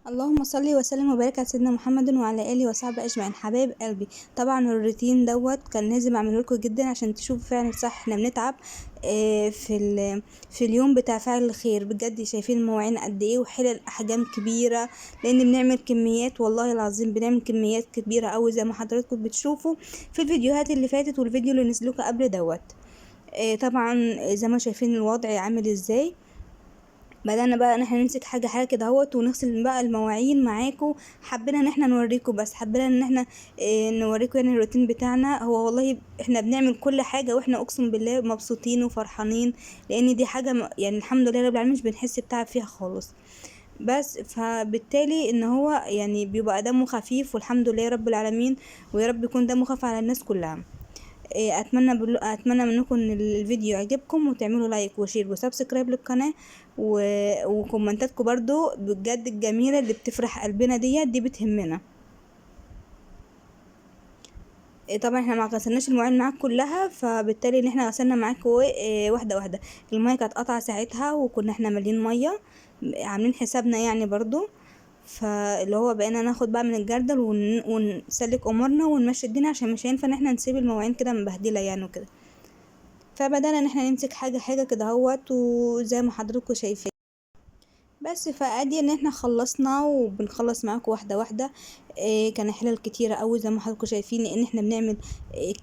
اللهم صل وسلم وبارك على سيدنا محمد وعلى اله وصحبه اجمعين. حبايب قلبي، طبعا الروتين كان لازم اعمله لكم جدا عشان تشوفوا فعلا صح احنا بنتعب في اليوم بتاع فعل الخير. بجد شايفين المواعين قد ايه وحلل احجام كبيره، لان بنعمل كميات، والله العظيم بنعمل كميات كبيره قوي زي ما حضراتكم بتشوفوا في الفيديوهات اللي فاتت والفيديو اللي نزلوه قبل طبعا زي ما شايفين الوضع عامل ازاي. بدأنا بقى ان احنا نمسك حاجة حاجة كده اهوت ونغسل بقى المواعين معاكم. حبينا ان احنا نوريكم، بس حبينا ان احنا نوريكم يعني الروتين بتاعنا. هو والله احنا بنعمل كل حاجة واحنا اقسم بالله مبسوطين وفرحانين، لان دي حاجة يعني الحمد لله رب العالمين مش بنحس بتعب فيها خالص. بس فبالتالي ان هو يعني بيبقى دمه خفيف والحمد لله رب العالمين. ويا رب يكون دمه خفيف على الناس كلها. اتمنى منكم ان الفيديو يعجبكم وتعملوا لايك وشير وسبسكرايب للقناه وكومنتاتكم برضو بجد الجميله اللي بتفرح قلبنا دي بتهمنا. طبعا احنا ما غسلناش المواعين معاك كلها، فبالتالي ان احنا غسلنا معاك واحده واحده. الميه كانت قطعه ساعتها وكنا احنا مالين ميه عاملين حسابنا يعني برضو. فاللي هو بقينا ناخد بقى من الجردل ونسلك امورنا ونمشي الدنيا، عشان مش هينفع ان احنا نسيب المواعين كده مبهدله يعني وكده. فبدأنا ان احنا نمسك حاجة حاجة كده اهوت، وزي ما حضراتكم شايفين. بس فادي ان احنا خلصنا وبنخلص معاكم واحدة واحدة. كان حلال كتيرة قوي زي ما حضراتكم شايفين، ان احنا بنعمل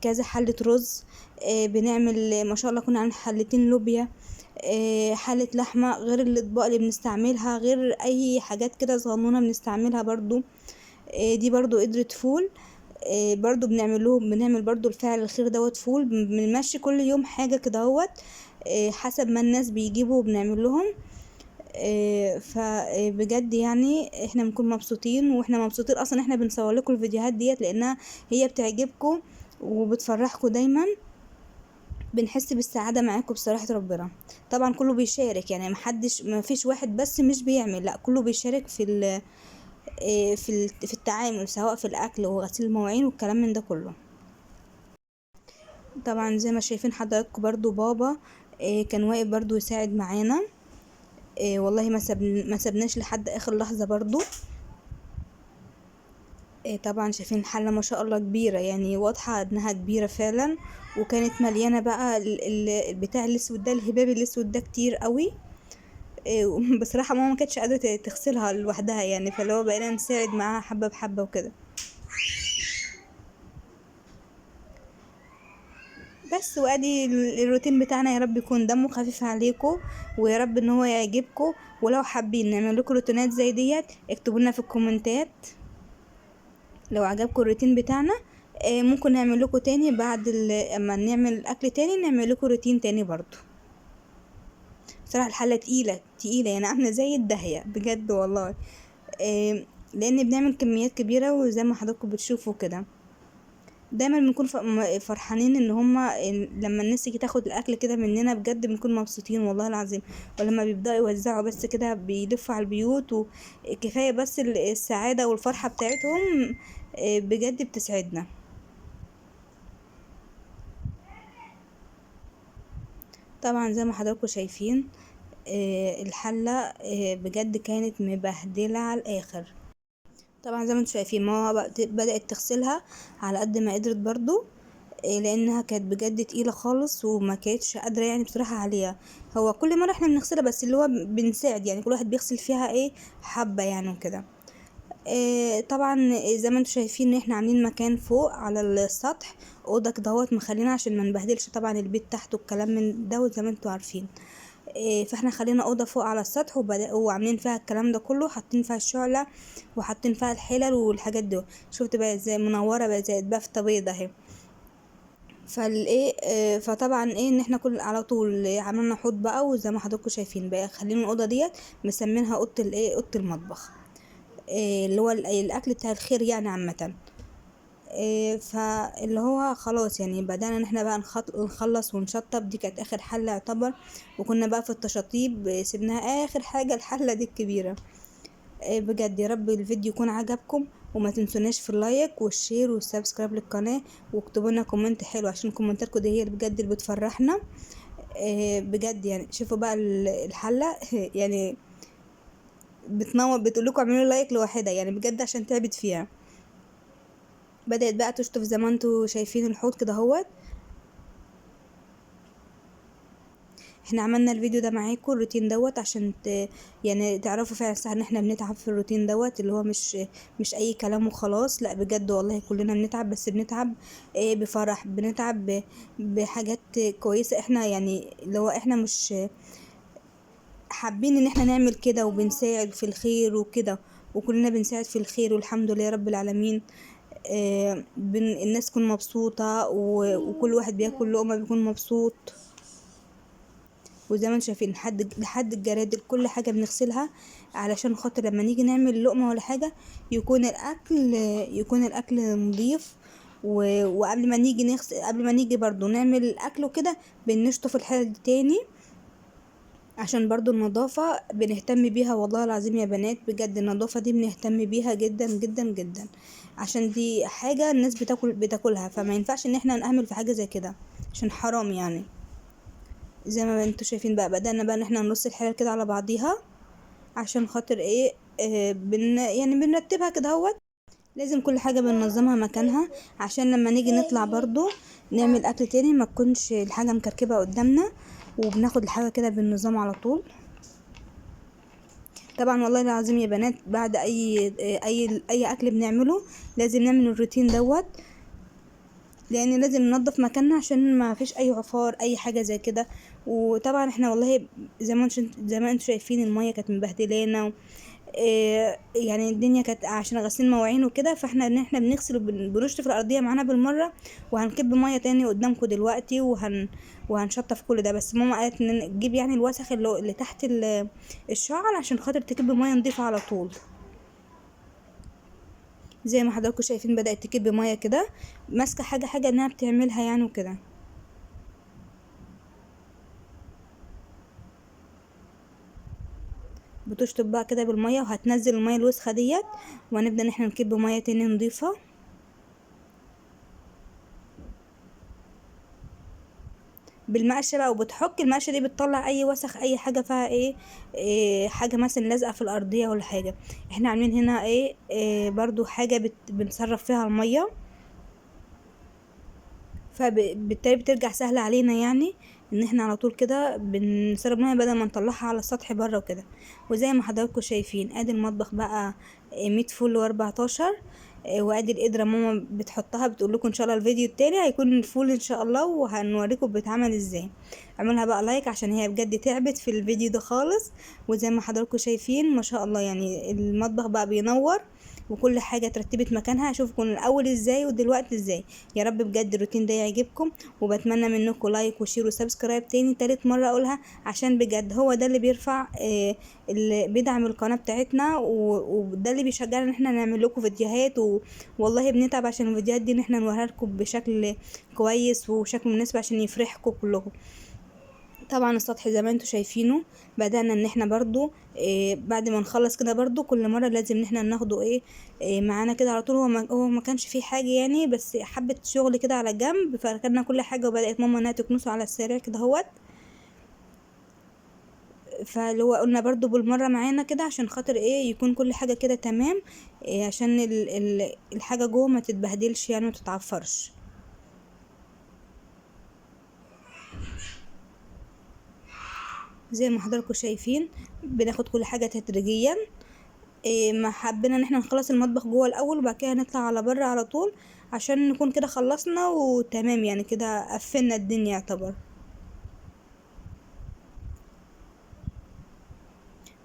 كذا حلة رز. بنعمل ما شاء الله كنا عاملين حلتين لوبيا. حلة لحمة غير الاطباق اللي بنستعملها، غير اي حاجات كده صغنونة بنستعملها برضو. دي برضو قدرة فول. برضو بنعمل برضو الفعل الخير فول. بنمشي كل يوم حاجة كده حسب ما الناس بيجيبوا وبنعمل لهم. فبجد يعني احنا بنكون مبسوطين، واحنا مبسوطين اصلا احنا بنصور لكم الفيديوهات لانها هي بتعجبكم وبتفرحكم دايما. بنحس بالسعادة معاكم بصراحة ربنا. طبعا كله بيشارك، يعني ما فيش واحد بس مش بيعمل، لا كله بيشارك في التعامل، سواء في الاكل وغسيل المواعين والكلام من ده كله. طبعا زي ما شايفين حضراتكم برضو بابا كان واقف برضو يساعد معانا. والله ما سبناش لحد اخر لحظة برضو. طبعا شايفين الحلة ما شاء الله كبيرة، يعني واضحة انها كبيرة فعلا. وكانت مليانة بقى البتاع الاسود الهباب الاسود كتير قوي. بصراحة ماما ما كانتش قادرة تغسلها لوحدها، يعني فلو بقينا نساعد معاها حبة بحبة وكده. بس وادي الروتين بتاعنا، يا رب يكون دمه خفيف عليكم، ويا رب ان هو يعجبكم. ولو حابين نعمل لكم روتينات زي اكتبوا لنا في الكومنتات لو عجبكم الروتين بتاعنا. ممكن نعمل لكم تاني بعد اما نعمل الاكل تاني، نعمل لكم روتين تاني برضو. بصراحه الحله تقيله تقيله، يعني عامله زي الدهيه بجد والله. لان بنعمل كميات كبيره وزي ما حضراتكم بتشوفوا كده. دايما بنكون فرحانين ان لما الناس تيجي تاخد الاكل كده مننا بجد بنكون مبسوطين والله العظيم. ولما بيبداوا يوزعوا بس كده بيلفوا على البيوت، وكفايه بس السعاده والفرحه بتاعتهم بجد بتسعدنا. طبعا زي ما حضراتكم شايفين الحله بجد كانت مبهدله على الاخر. طبعا زي ما انتم شايفين ماما بدأت تغسلها على قد ما قدرت برضو. لانها كانت بجد تقيله خالص وما كانتش قادره يعني بصراحه عليها. هو كل مره احنا بنغسلها، بس اللي هو بنساعد، يعني كل واحد بيغسل فيها حبه يعني وكده. طبعا زي ما انتم شايفين ان احنا عاملين مكان فوق على السطح، اوضه كدهوت مخلينا عشان ما نبهدلش طبعا البيت تحت والكلام من ده زي ما انتم عارفين. فاحنا خلينا اوضه فوق على السطح وعاملين فيها الكلام ده كله، حاطين فيها الشعله وحاطين فيها الحلل والحاجات دي. شفت بقى ازاي منوره بقى زي بافته بيضه اهي. فطبعا ان احنا كل على طول عملنا حوض بقى، وزي ما حضراتكم شايفين بقى خلينا الاوضه مسمينها اوضه اوضه المطبخ. اللي هو الاكل بتاع الخير يعني عامه. فاللي هو خلاص يعني بدأنا ان احنا بقى نخلص ونشطب. دي كانت اخر حلة يعتبر، وكنا بقى في التشطيب سيبناها اخر حاجة الحلة دي الكبيرة. بجد يا رب الفيديو يكون عجبكم، وما تنسوناش في اللايك والشير والسبسكرايب للقناة، واكتبوا لنا كومنت حلو عشان كومنتاتكم دي هي اللي بجد اللي بتفرحنا. بجد يعني شوفوا بقى الحلة يعني بتنور بتقول لكم اعملوا لايك لوحدها يعني بجد عشان تعبت فيها. بدأت بقى تشطف زي ما انتوا شايفين الحوض كده اهوت. احنا عملنا الفيديو ده معاكم الروتين دوت عشان يعني تعرفوا فعلا صح ان احنا بنتعب في الروتين دوت، اللي هو مش اي كلام وخلاص، لا بجد والله كلنا بنتعب، بس بنتعب بفرح، بنتعب بحاجات كويسة. احنا يعني اللي هو احنا مش حابين ان احنا نعمل كده وبنساعد في الخير وكده، وكلنا بنساعد في الخير والحمد لله رب العالمين. الناس تكون مبسوطة وكل واحد بياكل لقمة بيكون مبسوط. وزي ما انتم شايفين لحد الجرادل كل حاجة بنغسلها علشان خاطر لما نيجي نعمل لقمة ولا حاجة يكون الأكل نضيف. وقبل ما نيجي نغسل، قبل ما نيجي برضو نعمل الأكل وكده بنشطف الحلة دي تاني، عشان برضو النظافة بنهتم بيها والله العظيم يا بنات، بجد النظافة دي بنهتم بيها جدا جدا جدا، عشان دي حاجة الناس بتاكلها، فما ينفعش ان احنا نأهمل في حاجة زي كده عشان حرام يعني. زي ما انتوا شايفين بقى بدأنا بقى ان احنا نرص الحلال كده على بعضيها عشان خاطر ايه، يعني بنرتبها كده اهوت. لازم كل حاجة بننظمها مكانها عشان لما نيجي نطلع برضو نعمل اكل تاني ما تكونش الحاجة مكركبة قدامنا، وبناخد الحاجة كده بالنظام على طول. طبعا والله العظيم يا بنات بعد اي اكل بنعمله لازم نعمل الروتين دوت، لان لازم ننظف مكاننا عشان ما فيش اي عفار اي حاجه زي كده. وطبعا احنا والله زي ما انتم شايفين الميه كانت مبهدلانا يعني الدنيا كانت عشان غسيل مواعين وكده، فاحنا ان احنا بنغسل وبنشطف الارضيه معانا بالمره، وهنكب ميه تاني قدامكم دلوقتي وهنشطف كل ده. بس ماما قالت ان نجيب يعني الوسخ اللي تحت الشعر عشان خاطر تكب ميه نضيفه على طول. زي ما حضراتكم شايفين بدأت تكب ميه كده، ماسكه حاجه انها بتعملها يعني وكده. بتشطب بقى كده بالميه وهتنزل الميه الوسخه ديت، وهنبدا ان احنا نكب ميه تاني نضيفها. بالمقشه بقى، وبتحك المقشه دي بتطلع اي وسخ اي حاجه فيها إيه حاجه مثلا لازقه في الارضيه ولا حاجه. احنا عاملين هنا برضو حاجه بنصرف فيها الميه، فبالتالي بترجع سهله علينا يعني ان احنا على طول كده بنسرب ميه بدل ما نطلعها على السطح بره وكده. وزي ما حضراتكم شايفين ادي المطبخ بقى 100 فل و14، وادي القدره ماما بتحطها، بتقول لكم ان شاء الله الفيديو التاني هيكون الفول ان شاء الله وهنوريكم بيتعمل ازاي. اعملها بقى لايك عشان هي بجد تعبت في الفيديو ده خالص. وزي ما حضراتكم شايفين ما شاء الله يعني المطبخ بقى بينور وكل حاجه اترتبت مكانها. اشوفكم الاول ازاي ودلوقتي ازاي. يا رب بجد الروتين ده يعجبكم، وبتمنى منكم لايك وشير وسبسكرايب تاني تالت مره اقولها، عشان بجد هو ده اللي بيرفع اللي بيدعم القناه بتاعتنا، وده اللي بيشجعنا ان احنا نعمل لكم فيديوهات. والله بنتعب عشان الفيديوهات دي ان احنا نوريها لكم بشكل كويس وشكل مناسب عشان يفرحكم كلكم. طبعا السطح زي ما انتوا شايفينه بدأنا ان احنا برضو بعد ما نخلص كده برضو كل مرة لازم ان احنا ناخده معانا كده على طول. هو ما كانش فيه حاجة يعني، بس حبة شغل كده على جنب، فركنا كل حاجة وبدأت ماما انها تكنسه على السريع كده اهوت. فاللي هو قلنا برضو بالمرة معانا كده عشان خاطر يكون كل حاجة كده تمام، عشان الحاجة جوه ما تتبهدلش يعني وتتعفرش. زي ما حضراتكم شايفين بناخد كل حاجة تدريجيا. ما حبينا ان احنا نخلص المطبخ جوه الاول وبعد كده نطلع على بره على طول عشان نكون كده خلصنا وتمام يعني كده قفلنا الدنيا يعتبر.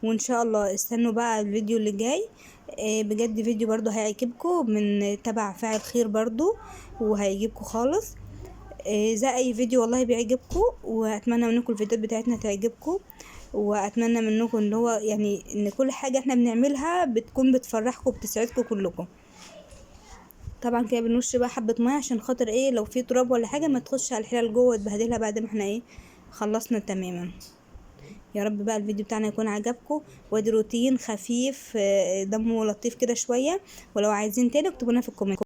وان شاء الله استنوا بقى الفيديو اللي جاي، بجد فيديو برضو هيعجبكم من تبع فاعل خير برضو وهيعجبكم خالص. زي اي فيديو والله بيعجبكم، واتمنى منكم الفيديوهات بتاعتنا تعجبكم، واتمنى منكم ان هو يعني ان كل حاجة احنا بنعملها بتكون بتفرحكم وبتسعدكم كلكم. طبعا كده بنرش بقى حبة مية عشان خاطر لو في تراب ولا حاجة ما تخش على الحلال جوه وتبهدلها بعد ما احنا خلصنا تماما. يا رب بقى الفيديو بتاعنا يكون عجبكم، وادي روتين خفيف دمه لطيف كده شوية. ولو عايزين تاني اكتبوا لنا في الكومنت.